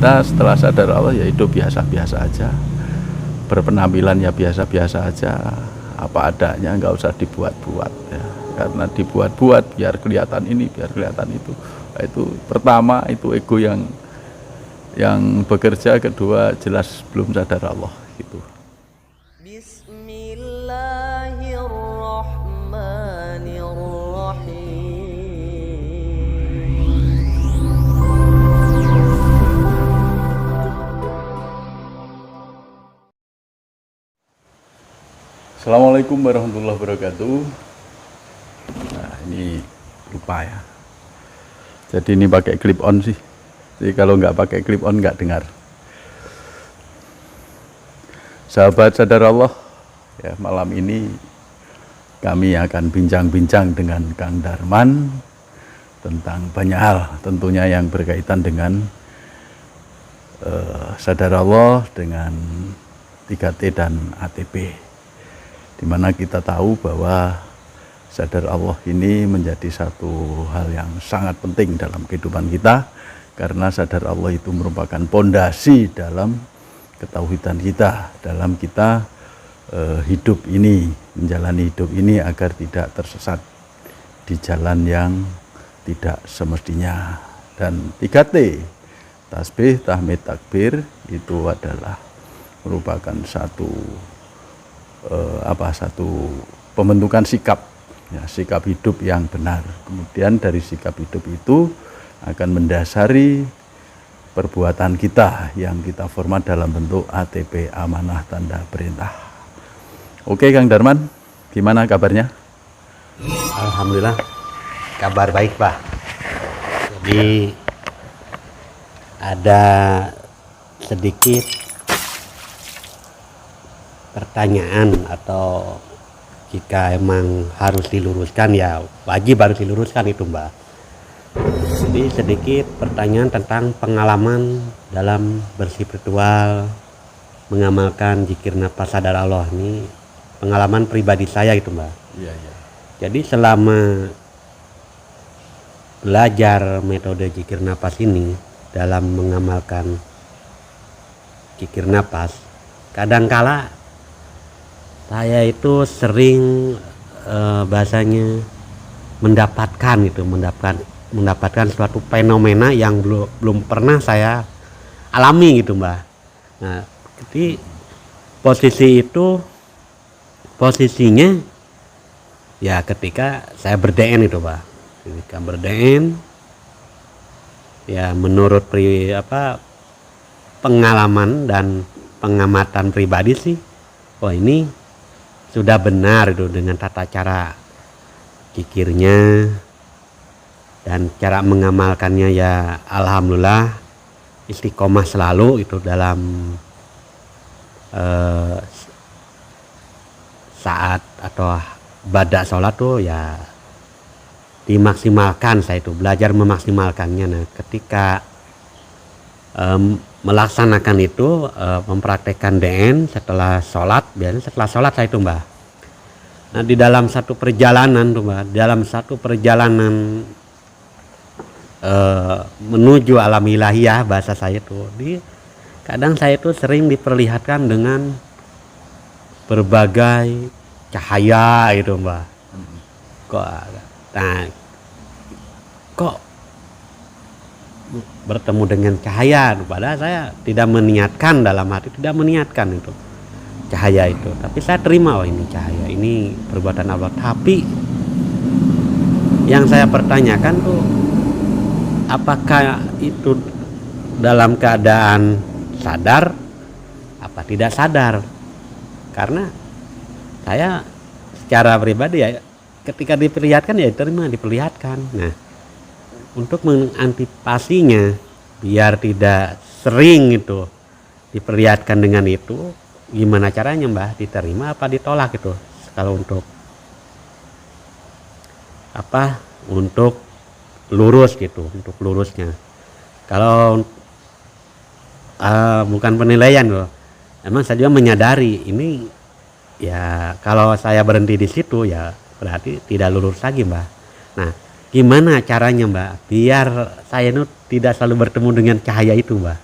kita setelah sadar Allah ya hidup biasa-biasa aja, berpenampilan ya biasa-biasa aja, apa adanya, nggak usah dibuat-buat ya. Karena dibuat-buat biar kelihatan ini, biar kelihatan itu. Nah, itu pertama itu ego yang bekerja, kedua jelas belum sadar Allah gitu. Assalamualaikum warahmatullahi wabarakatuh. Nah, ini lupa ya. Jadi ini pakai clip on sih. Jadi kalau nggak pakai clip on nggak dengar. Sahabat sadar Allah, ya malam ini kami akan bincang-bincang dengan Kang Darman tentang banyak hal, tentunya yang berkaitan dengan sadar Allah dengan 3T dan ATP. Dimana kita tahu bahwa sadar Allah ini menjadi satu hal yang sangat penting dalam kehidupan kita, karena sadar Allah itu merupakan pondasi dalam ketauhidan kita, dalam kita hidup ini, menjalani hidup ini agar tidak tersesat di jalan yang tidak semestinya. Dan 3T, tasbih, tahmid, takbir, itu adalah merupakan satu pembentukan sikap, ya, sikap hidup yang benar. Kemudian dari sikap hidup itu akan mendasari perbuatan kita yang kita format dalam bentuk ATP, amanah tanda perintah. Oke Kang Darman, gimana kabarnya? Alhamdulillah, kabar baik Pak. Jadi ada sedikit pertanyaan, atau jika emang harus diluruskan ya wajib harus diluruskan itu Mbak. Jadi sedikit pertanyaan tentang pengalaman dalam berspiritual, mengamalkan zikir nafas sadar Allah. Ini pengalaman pribadi saya itu Mbak. Iya, iya. Jadi selama belajar metode zikir nafas ini, dalam mengamalkan zikir nafas, kadangkala saya itu sering bahasanya mendapatkan suatu fenomena yang belum pernah saya alami gitu Mbak. Nah, jadi posisinya ya ketika saya ber-DN itu Pak. Ketika ber-DN ya menurut pengalaman dan pengamatan pribadi sih, oh ini sudah benar itu dengan tata cara zikirnya dan cara mengamalkannya, ya alhamdulillah istiqomah selalu itu dalam saat atau badak sholat tuh ya dimaksimalkan. Saya itu belajar memaksimalkannya. Nah, ketika melaksanakan itu, mempraktekkan DN setelah sholat, biasanya setelah sholat saya itu Mbak. Nah, di dalam satu perjalanan tuh Mbak, menuju alam ilahiyah bahasa saya tuh, kadang saya itu sering diperlihatkan dengan berbagai cahaya itu Mbak. Kok bertemu dengan cahaya, padahal saya tidak meniatkan, dalam hati tidak meniatkan itu cahaya itu, tapi saya terima, oh ini cahaya, ini perbuatan Allah. Tapi yang saya pertanyakan tuh, apakah itu dalam keadaan sadar apa tidak sadar? Karena saya secara pribadi ya ketika diperlihatkan ya terima, diperlihatkan. Nah, untuk mengantisipasinya biar tidak sering itu diperlihatkan dengan itu, gimana caranya Mbah? Diterima apa ditolak itu? Kalau untuk lurus gitu, untuk lurusnya. Kalau bukan penilaian loh, emang saya juga menyadari ini ya, kalau saya berhenti di situ ya berarti tidak lurus lagi Mbah. Nah, gimana caranya Mbak biar saya itu tidak selalu bertemu dengan cahaya itu Mbak?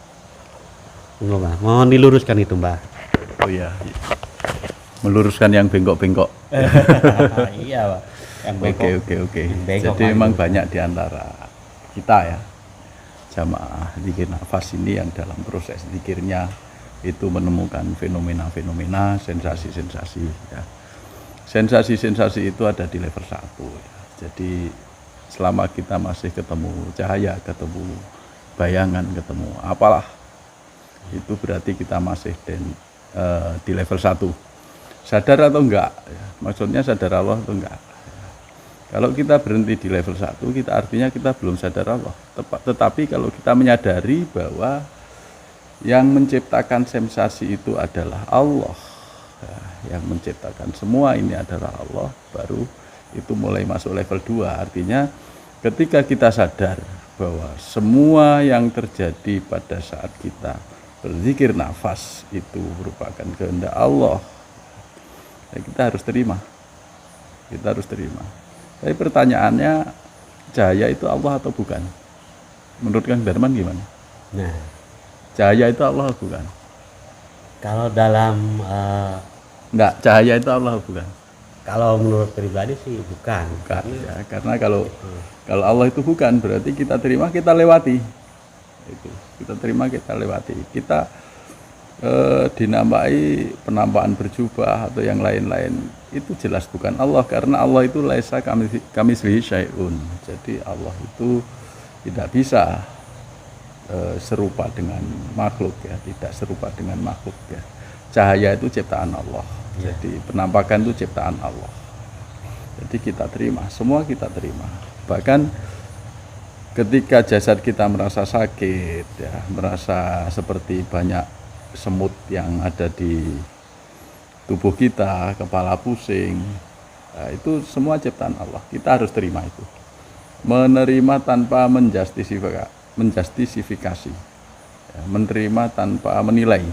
Enggak, Mbah. Mohon diluruskan itu, Mbah. Oh iya, meluruskan yang bengkok-bengkok. Iya, Mbah. Yang bengkok. Oke. Yang bengkok Jadi memang itu. banyak di antara kita ya, jamaah zikir nafas ini yang dalam proses zikirnya itu menemukan fenomena-fenomena, sensasi-sensasi ya. Sensasi-sensasi itu ada di level 1 ya. Jadi selama kita masih ketemu cahaya, ketemu bayangan, ketemu apalah, itu berarti kita masih di level 1. Sadar atau enggak ya. Maksudnya sadar Allah atau enggak. Kalau kita berhenti di level 1, kita artinya kita belum sadar Allah. Tetapi kalau kita menyadari bahwa yang menciptakan sensasi itu adalah Allah, ya, yang menciptakan semua ini adalah Allah, baru itu mulai masuk level 2. Artinya ketika kita sadar bahwa semua yang terjadi pada saat kita berzikir nafas itu merupakan kehendak Allah, ya, kita harus terima. Kita harus terima. Tapi pertanyaannya, cahaya itu Allah atau bukan? Menurut Kang Darman gimana? Nah, Cahaya itu Allah atau bukan? kalau dalam Enggak, cahaya itu Allah atau bukan? kalau menurut pribadi sih bukan. Bukan ya, karena kalau Allah itu bukan, berarti kita terima, kita lewati. Itu kita terima, kita lewati. Kita dinamai penampakan berjubah atau yang lain-lain, itu jelas bukan Allah, karena Allah itu laisa kamitslihi syai'un. Jadi Allah itu tidak bisa serupa dengan makhluk ya, tidak serupa dengan makhluk ya. Cahaya itu ciptaan Allah. Jadi penampakan itu ciptaan Allah. Jadi kita terima, semua kita terima. Bahkan ketika jasad kita merasa sakit ya, merasa seperti banyak semut yang ada di tubuh kita, kepala pusing, nah, itu semua ciptaan Allah. Kita harus terima itu. Menerima tanpa menjustifikasi, ya, menerima tanpa menilai,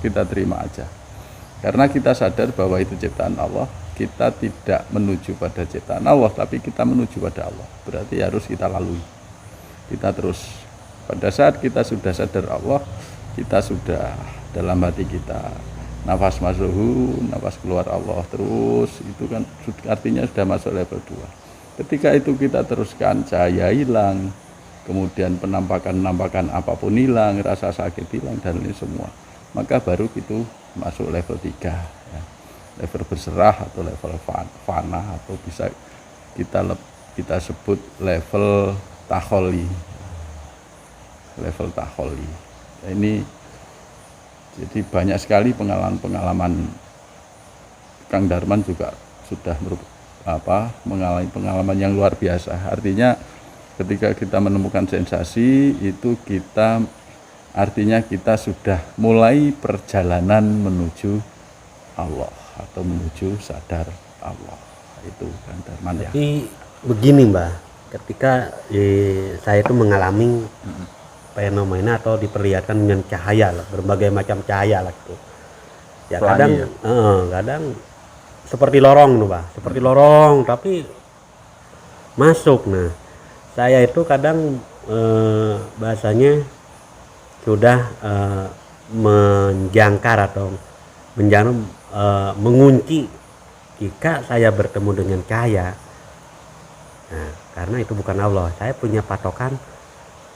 kita terima aja. Karena kita sadar bahwa itu ciptaan Allah, kita tidak menuju pada ciptaan Allah, tapi kita menuju pada Allah. Berarti harus kita lalui. Kita terus, pada saat kita sudah sadar Allah, kita sudah dalam hati kita nafas masuk, nafas keluar Allah terus, itu kan artinya sudah masuk level 2. Ketika itu kita teruskan, cahaya hilang, kemudian penampakan apapun hilang, rasa sakit hilang, dan ini semua, maka baru itu masuk level 3 ya. Level berserah atau level fana, atau bisa kita sebut level takholi. Level takholi ini, jadi banyak sekali pengalaman Kang Darman juga sudah mengalami pengalaman yang luar biasa. Artinya ketika kita menemukan sensasi itu, artinya kita sudah mulai perjalanan menuju Allah atau menuju sadar Allah. Itu Kang Darman ya. Jadi begini, Mbah, ketika saya itu mengalami fenomena atau diperlihatkan dengan cahaya lah, berbagai macam cahaya lah gitu. Ya kadang ya? Kadang seperti lorong tuh, Mbah, seperti lorong tapi masuk. Nah, saya itu kadang bahasanya sudah menjangkar atau mengunci jika saya bertemu dengan cahaya. Nah, karena itu bukan Allah, saya punya patokan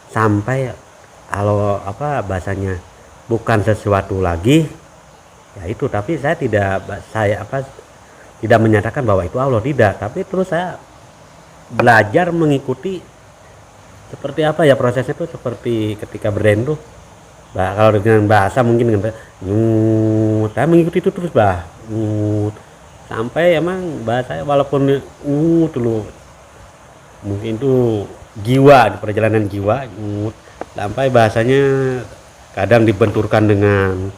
sampai kalau bahasanya bukan sesuatu lagi ya itu, tapi saya tidak menyatakan bahwa itu Allah, tidak, tapi terus saya belajar mengikuti seperti apa ya prosesnya itu, seperti ketika berdendu, kalau dengan bahasa mungkin dengan saya mengikuti itu terus, sampai emang bahasa walaupun dulu mungkin itu jiwa, di perjalanan jiwa, sampai bahasanya kadang dibenturkan dengan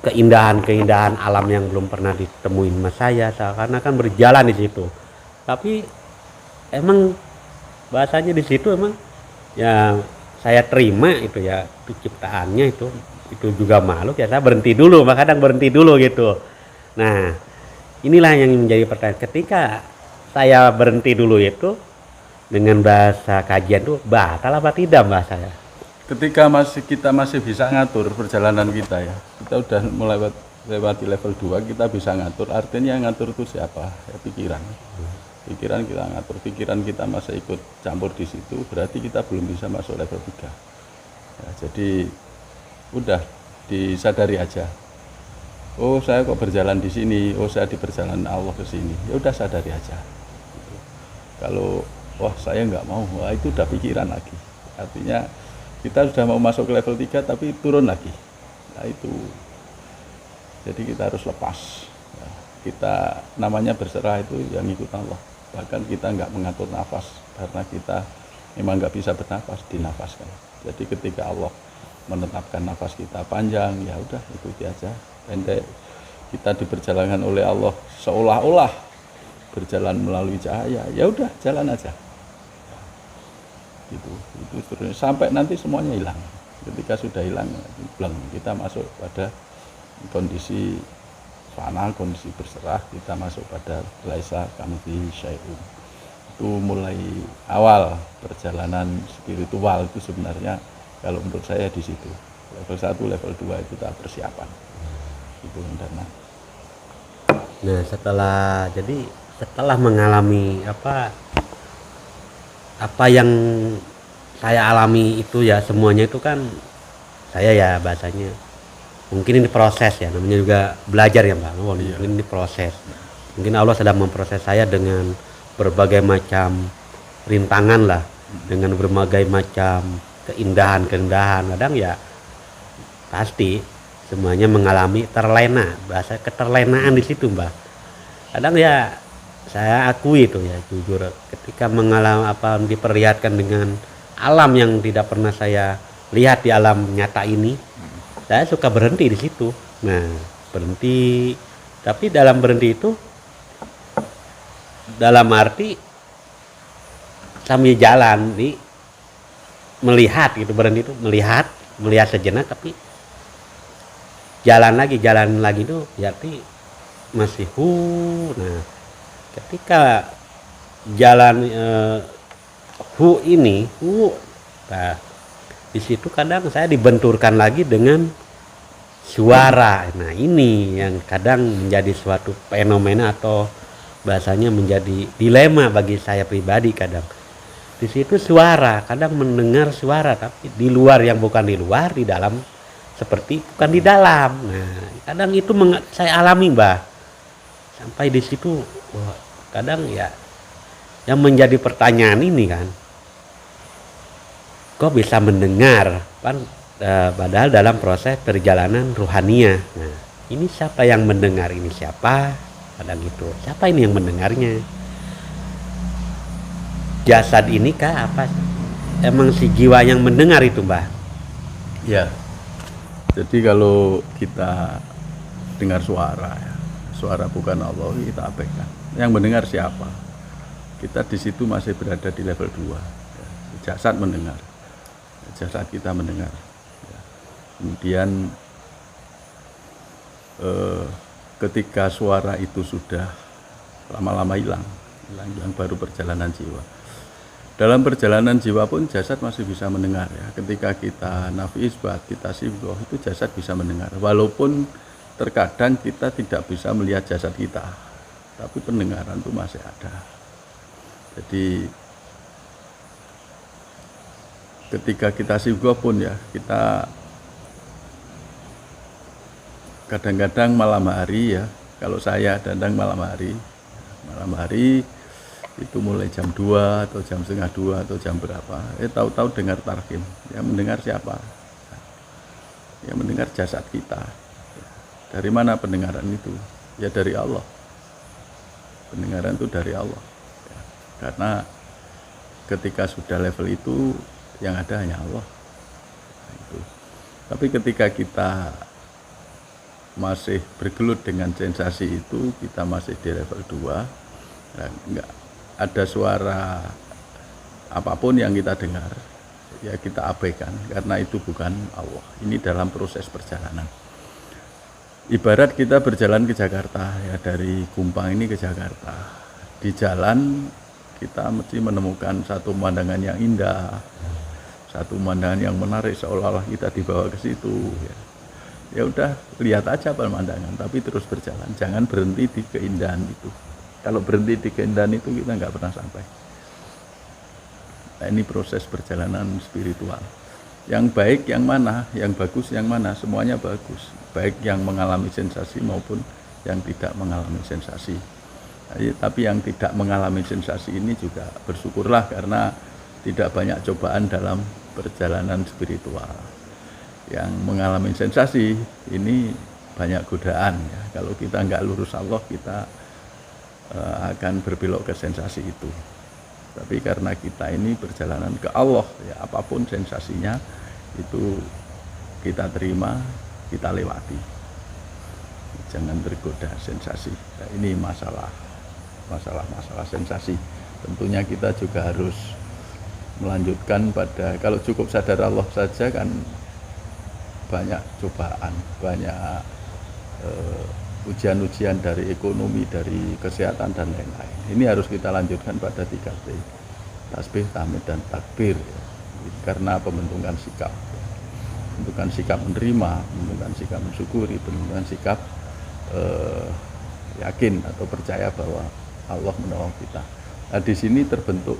keindahan alam yang belum pernah ditemuin mas saya, karena kan berjalan di situ. Tapi emang bahasanya di situ emang ya saya terima itu ya, itu ciptaannya itu juga makhluk ya, saya berhenti dulu, kadang berhenti dulu gitu. Nah, inilah yang menjadi pertanyaan, ketika saya berhenti dulu itu dengan bahasa kajian itu batal apa tidak, Mbak saya? ketika kita masih bisa ngatur perjalanan kita ya, kita udah lewati level 2, kita bisa ngatur. Artinya yang ngatur itu siapa? Ya, pikiran kita ngatur, pikiran kita masih ikut campur di situ, berarti kita belum bisa masuk level 3 ya. Jadi udah disadari aja, oh saya kok berjalan di sini, oh saya di perjalanan Allah ke sini, ya udah sadari aja gitu. Kalau wah saya nggak mau, wah itu udah pikiran lagi, artinya kita sudah mau masuk ke level 3 tapi turun lagi. Nah itu, jadi kita harus lepas ya. Kita namanya berserah itu yang ikut Allah. Bahkan kita nggak mengatur nafas, karena kita memang nggak bisa bernafas, dinafaskan. Jadi ketika Allah menetapkan nafas kita panjang, ya udah ikuti aja. Pendek, kita diperjalankan oleh Allah seolah-olah berjalan melalui cahaya, ya udah jalan aja. Itu terus sampai nanti semuanya hilang. Ketika sudah hilang, bleng, kita masuk pada kondisi fana, kondisi berserah, kita masuk pada laisa kamitslihi syai'un. Itu mulai awal perjalanan spiritual itu sebenarnya kalau menurut saya di situ. Level 1, level 2 itu tahap persiapan. Itu Dana. Nah, setelah mengalami apa yang saya alami itu ya, semuanya itu kan saya ya bahasanya mungkin ini proses ya, namanya juga belajar ya Mbak. Mungkin ini proses. Mungkin Allah sedang memproses saya dengan berbagai macam rintangan lah, dengan berbagai macam keindahan. Kadang ya pasti semuanya mengalami terlena, bahasa keterlenaan di situ Mbak. Kadang ya saya akui itu ya, jujur, ketika mengalami diperlihatkan dengan alam yang tidak pernah saya lihat di alam nyata ini, saya suka berhenti di situ. Nah, berhenti, tapi dalam berhenti itu dalam arti sambil jalan melihat gitu, berhenti itu melihat sejenak, tapi jalan lagi itu berarti masih nah ketika jalan nah di situ kadang saya dibenturkan lagi dengan suara. Nah ini yang kadang menjadi suatu fenomena atau bahasanya menjadi dilema bagi saya pribadi. Kadang di situ suara, kadang mendengar suara tapi di luar, yang bukan di luar, di dalam seperti bukan di dalam. Nah kadang itu saya alami Mbah, sampai di situ kadang ya yang menjadi pertanyaan ini kan, kok bisa mendengar padahal dalam proses perjalanan ruhania. Nah ini siapa yang mendengar, ini siapa, kadang itu siapa ini yang mendengarnya, jasad ini kah apa emang si jiwa yang mendengar itu Mbah? Ya, jadi kalau kita dengar suara ya, suara bukan Allah, kita abaikan. Yang mendengar siapa? Kita di situ masih berada di level 2 ya. Jasad mendengar, jasad kita mendengar ya. Kemudian ketika suara itu sudah lama-lama hilang, baru perjalanan jiwa. Dalam perjalanan jiwa pun jasad masih bisa mendengar ya. Ketika kita nafi isbat, kita sibgoh, itu jasad bisa mendengar. Walaupun terkadang kita tidak bisa melihat jasad kita, tapi pendengaran itu masih ada. Jadi ketika kita sibgoh pun ya, kita kadang-kadang malam hari ya, kalau saya kadang malam hari itu mulai jam 2 atau jam setengah 2 atau jam berapa, tahu-tahu dengar tarhim. Yang mendengar siapa? Yang mendengar jasad kita. Dari mana pendengaran itu? Ya dari Allah. Pendengaran itu dari Allah. Karena ketika sudah level itu yang ada hanya Allah. Tapi ketika kita masih bergelut dengan sensasi itu, kita masih di level 2, enggak ada suara apapun yang kita dengar, ya kita abaikan, karena itu bukan Allah. Ini dalam proses perjalanan. Ibarat kita berjalan ke Jakarta ya, dari Kumpang ini ke Jakarta. Di jalan kita mesti menemukan satu pemandangan yang indah, satu pemandangan yang menarik seolah-olah kita dibawa ke situ, ya udah lihat aja pemandangan, tapi terus berjalan, jangan berhenti di keindahan itu. Kalau berhenti di keindahan itu kita nggak pernah sampai. Nah, ini proses perjalanan spiritual. Yang baik yang mana, yang bagus yang mana, semuanya bagus. Baik yang mengalami sensasi maupun yang tidak mengalami sensasi. Tapi yang tidak mengalami sensasi ini juga bersyukurlah, karena tidak banyak cobaan dalam perjalanan spiritual. Yang mengalami sensasi ini banyak godaan, ya. Kalau kita nggak lurus Allah, kita akan berbelok ke sensasi itu. Tapi karena kita ini perjalanan ke Allah, ya apapun sensasinya itu kita terima, kita lewati. Jangan tergoda sensasi. Nah, ini masalah sensasi. Tentunya kita juga harus melanjutkan pada, kalau cukup sadar Allah saja kan banyak cobaan, banyak ujian-ujian dari ekonomi, dari kesehatan dan lain-lain. Ini harus kita lanjutkan pada 3T, tasbih, tahmid dan takbir, ya. Karena pembentukan sikap, pembentukan sikap menerima, pembentukan sikap mensyukuri, pembentukan sikap yakin atau percaya bahwa Allah menolong kita. Nah, di sini terbentuk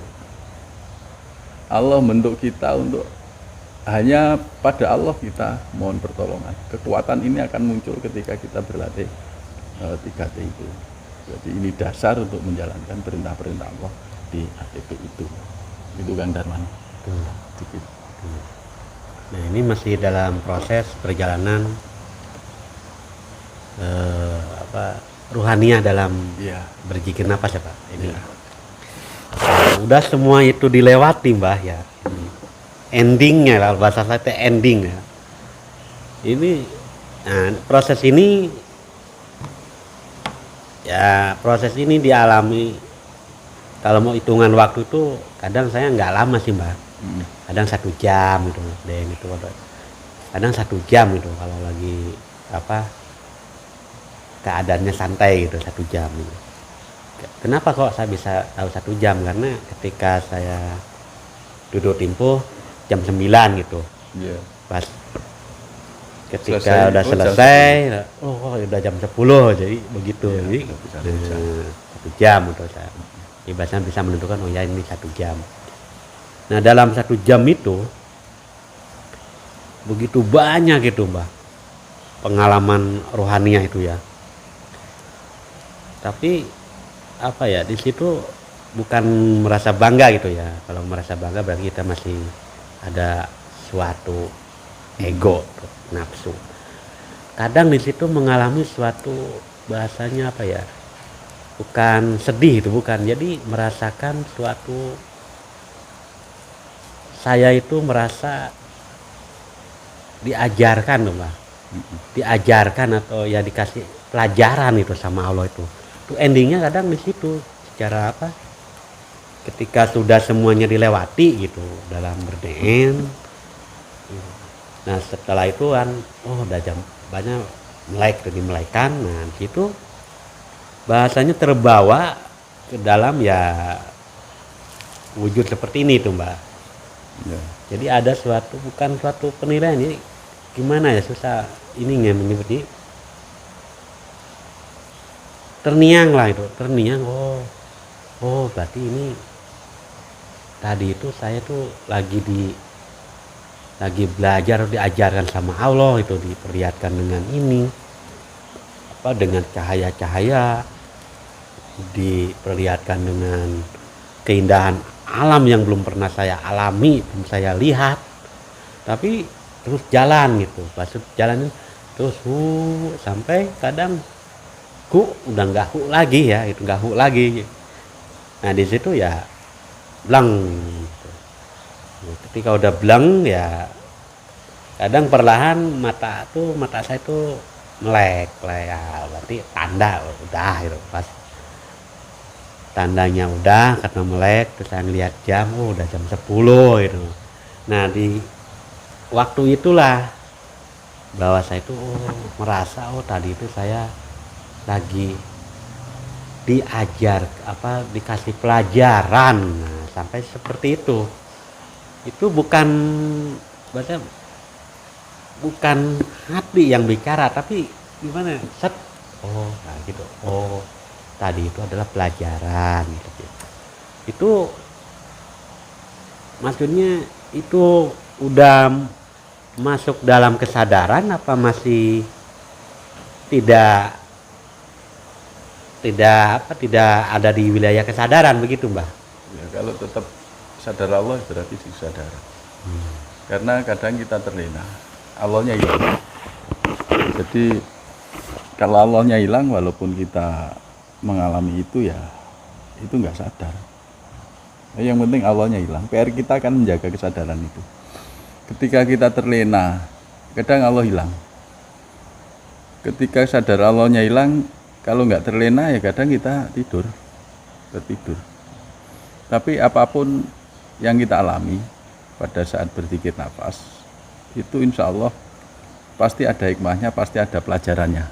Allah membentuk kita untuk hanya pada Allah kita mohon pertolongan. Kekuatan ini akan muncul ketika kita berlatih 3T itu. Jadi ini dasar untuk menjalankan perintah-perintah Allah di ATP itu. Itu Kang Darman. Nah, ini masih dalam proses perjalanan ruhaniah dalam berzikir nafas ya Pak. Ini udah semua itu dilewati Mbah ya. Endingnya lah, bahasa saya ending ya. Ini proses ini dialami, kalau mau hitungan waktu itu kadang saya nggak lama sih Mbak, kadang 1 jam gitu, dan itu kadang 1 jam itu kalau lagi keadaannya santai gitu, 1 jam gitu. Kenapa kok saya bisa tahu 1 jam? Karena ketika saya duduk timpuh jam 9 gitu, pas ketika udah selesai, udah jam 10, jadi begitu, jadi 1 jam itu saya biasanya bisa menentukan ini 1 jam. Nah, dalam 1 jam itu begitu banyak gitu Mbak pengalaman rohaniah itu ya. Tapi di situ bukan merasa bangga gitu ya. Kalau merasa bangga berarti kita masih ada suatu ego, nafsu. Kadang di situ mengalami suatu bahasanya bukan sedih itu, bukan. Jadi merasakan suatu, saya itu merasa diajarkan loh Mbak. Diajarkan atau ya dikasih pelajaran itu sama Allah itu. Itu endingnya kadang di situ secara ketika sudah semuanya dilewati gitu dalam berdoa. Nah, setelah itu kan udah jam banyak dimulaikan. Nah, di situ bahasanya terbawa ke dalam wujud seperti ini tuh Mbak. Jadi ada bukan suatu penilaian, jadi gimana ya, susah ini menyebutnya, terniang lah itu, terniang. Oh berarti ini tadi itu saya tuh lagi belajar, diajarkan sama Allah itu, diperlihatkan dengan ini dengan cahaya-cahaya, diperlihatkan dengan keindahan alam yang belum pernah saya alami, belum saya lihat, tapi terus jalan gitu, maksud jalan terus sampai kadang udah nggak lagi ya, itu nggak lagi. Nah di situ ya blank gitu. Ketika udah blank ya kadang perlahan mata saya tuh melek ya, berarti tanda udah gitu. Pas tandanya udah karena melek, terus saya ngeliat jam, udah jam 10 gitu. Nah di waktu itulah bahwa saya itu merasa tadi itu saya lagi dikasih pelajaran. Nah, sampai seperti itu. itu bukan bahasa, bukan hati yang bicara, tapi gimana, set, oh nah gitu, oh tadi itu adalah pelajaran gitu. Itu maksudnya itu udah masuk dalam kesadaran apa masih tidak tidak ada di wilayah kesadaran begitu, Mbah? Ya, kalau tetap sadar Allah berarti di kesadaran. Karena kadang kita terlena, Allahnya hilang. Jadi kalau Allahnya hilang, walaupun kita mengalami itu ya itu nggak sadar. Yang penting Allahnya hilang. PR kita kan menjaga kesadaran itu. Ketika kita terlena, kadang Allah hilang. Ketika sadar Allahnya hilang, kalau nggak terlena ya kadang kita tertidur. Tapi apapun yang kita alami pada saat berzikir nafas, itu insya Allah pasti ada hikmahnya, pasti ada pelajarannya.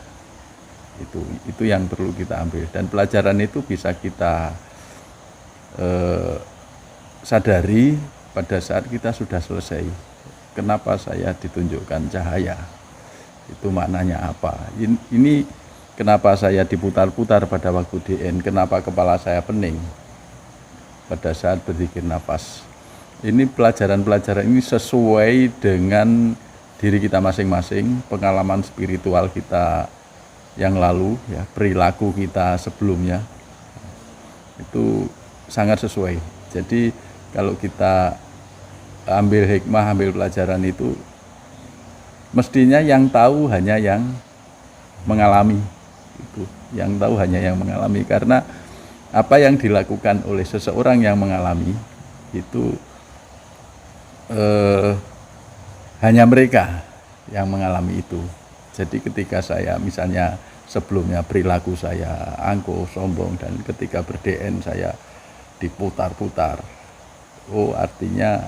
Itu yang perlu kita ambil. Dan pelajaran itu bisa kita sadari pada saat kita sudah selesai. Kenapa saya ditunjukkan cahaya? Itu maknanya apa? Ini kenapa saya diputar-putar pada waktu DN? Kenapa kepala saya pening pada saat berzikir nafas? Ini pelajaran-pelajaran ini sesuai dengan diri kita masing-masing, pengalaman spiritual kita yang lalu, ya, perilaku kita sebelumnya. Itu sangat sesuai. Jadi kalau kita ambil hikmah, ambil pelajaran itu, mestinya yang tahu hanya yang mengalami. Itu yang tahu hanya yang mengalami, karena apa yang dilakukan oleh seseorang yang mengalami itu hanya mereka yang mengalami itu. Jadi ketika saya misalnya sebelumnya perilaku saya angkuh, sombong, dan ketika ber-DN saya diputar-putar, oh artinya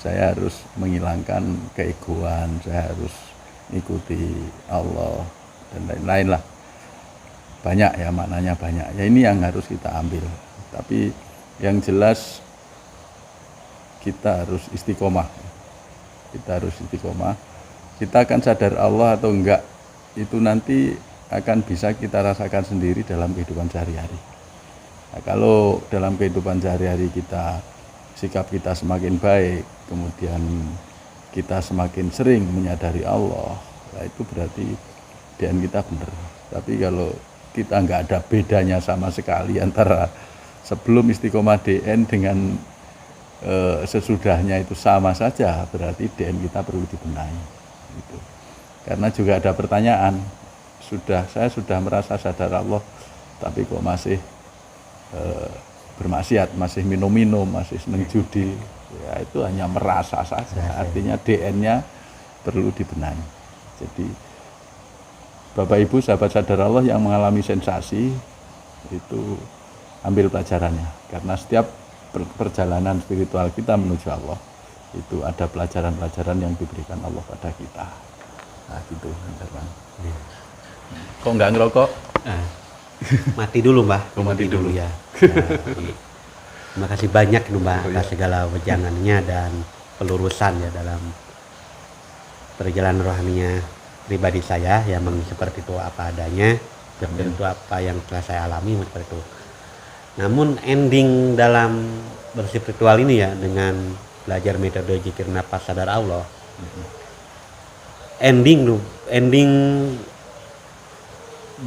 saya harus menghilangkan keegoan, saya harus ikuti Allah dan lain-lain lah. Banyak ya, maknanya banyak. Ya ini yang harus kita ambil. Tapi yang jelas kita harus istiqomah. Kita harus istiqomah. Kita akan sadar Allah atau enggak, itu nanti akan bisa kita rasakan sendiri dalam kehidupan sehari-hari. Nah, kalau dalam kehidupan sehari-hari kita, sikap kita semakin baik, kemudian kita semakin sering menyadari Allah, nah itu berarti DN kita benar. Tapi kalau kita nggak ada bedanya sama sekali antara sebelum istiqomah DN dengan sesudahnya itu sama saja, berarti DN kita perlu dibenahi. Gitu. Karena juga ada pertanyaan, saya sudah merasa sadar Allah, tapi kok masih bermaksiat, masih minum-minum, masih seneng judi, ya itu hanya merasa saja. Artinya DN-nya perlu dibenahi. Jadi Bapak Ibu sahabat sadar Allah yang mengalami sensasi itu ambil pelajarannya, karena setiap perjalanan spiritual kita menuju Allah itu ada pelajaran-pelajaran yang diberikan Allah pada kita. Nah gitu, Bang. Ya. Kok nggak ngerokok? Mati dulu, Mbah. Mati dulu ya. Terima kasih banyak Mbah atas segala wejangannya dan pelurusan ya dalam perjalanan rohaninya pribadi saya, yang seperti itu apa adanya, seperti itu apa yang telah saya alami seperti itu. Namun ending dalam berspiritual ini ya, dengan belajar metode zikir nafas sadar Allah, ending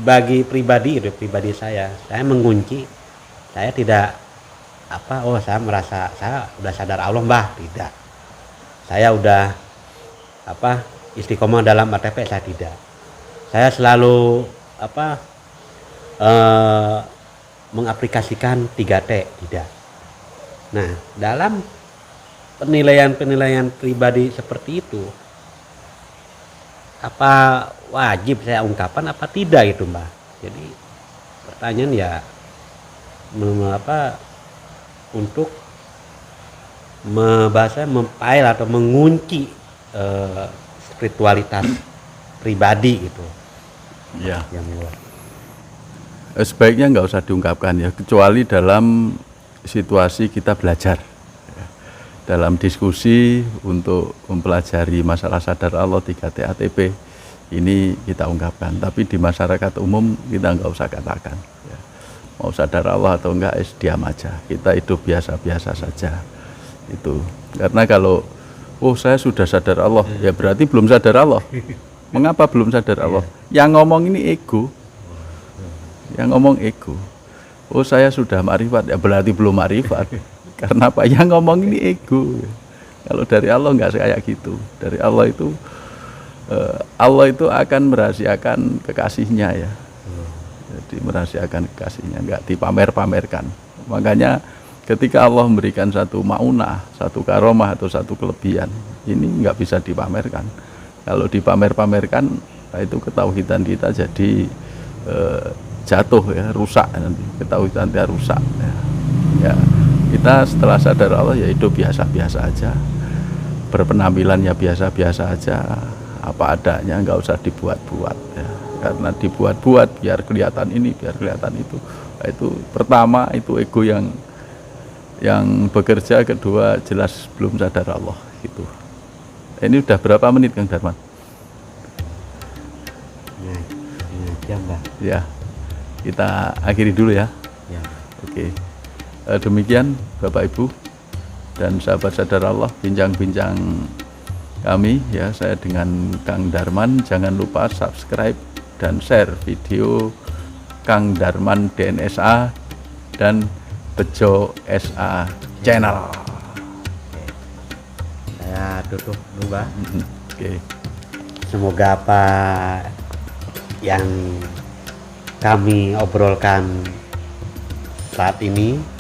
bagi pribadi saya mengunci, saya tidak saya merasa saya udah sadar Allah, Mbah, tidak. Saya udah istiqomah dalam ATP, saya tidak. Saya selalu mengaplikasikan 3T, tidak. Nah, dalam penilaian pribadi seperti itu, apa wajib saya ungkapkan apa tidak itu, Mbak? Jadi pertanyaan ya untuk mempail atau mengunci spiritualitas pribadi gitu. Ya. Sebaiknya nggak usah diungkapkan ya, kecuali dalam situasi kita belajar. dalam diskusi untuk mempelajari masalah sadar Allah 3T ATP ini kita ungkapkan, tapi di masyarakat umum kita nggak usah katakan ya. Mau sadar Allah atau enggak, diam aja, kita hidup biasa-biasa saja itu. Karena kalau saya sudah sadar Allah, ya berarti belum sadar Allah. Mengapa belum sadar Allah? Yang ngomong ini ego, yang ngomong ego. Saya sudah ma'rifat, ya berarti belum ma'rifat. Karena apa? Yang ngomong ini ego. Kalau dari Allah nggak kayak gitu. Dari Allah itu akan merahasiakan kekasihnya ya. Jadi merahasiakan kekasihnya, nggak dipamer-pamerkan. Makanya ketika Allah memberikan satu maunah, satu karomah atau satu kelebihan, ini nggak bisa dipamerkan. Kalau dipamer-pamerkan, itu ketauhidan kita jadi jatuh ya, rusak nanti. Ketauhidan kita rusak ya. Kita setelah sadar Allah ya hidup biasa-biasa aja, berpenampilan ya biasa-biasa aja, apa adanya, nggak usah dibuat-buat ya. Karena dibuat-buat biar kelihatan ini, biar kelihatan itu. Nah, itu pertama itu ego yang bekerja, kedua jelas belum sadar Allah gitu. Ini udah berapa menit Kang Darman? Jam lah. Ya, kita akhiri dulu ya. Ya. Oke. Demikian Bapak Ibu dan sahabat sadar Allah, bincang-bincang kami ya, saya dengan Kang Darman. Jangan lupa subscribe dan share video Kang Darman DNSA dan Bejo SA channel. Saya tutup dulu, Mbak. Oke. Semoga apa yang kami obrolkan saat ini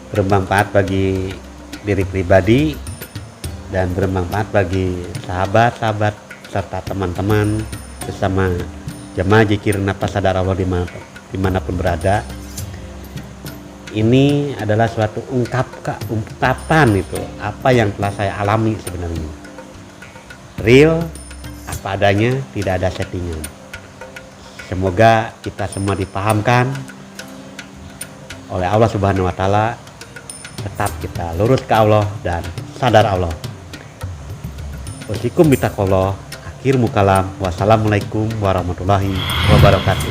bermanfaat bagi diri pribadi dan bermanfaat bagi sahabat-sahabat serta teman-teman bersama jemaah Zikir Nafas Sadar Allah dimanapun berada. Ini adalah suatu ungkapan itu apa yang telah saya alami sebenarnya, real, apa adanya, tidak ada settingan. Semoga kita semua dipahamkan oleh Allah Subhanahu wa Ta'ala. Tetap kita lurus ke Allah dan sadar Allah. Usikum bitaqwallah. Akhir mukalam. Wassalamualaikum warahmatullahi wabarakatuh.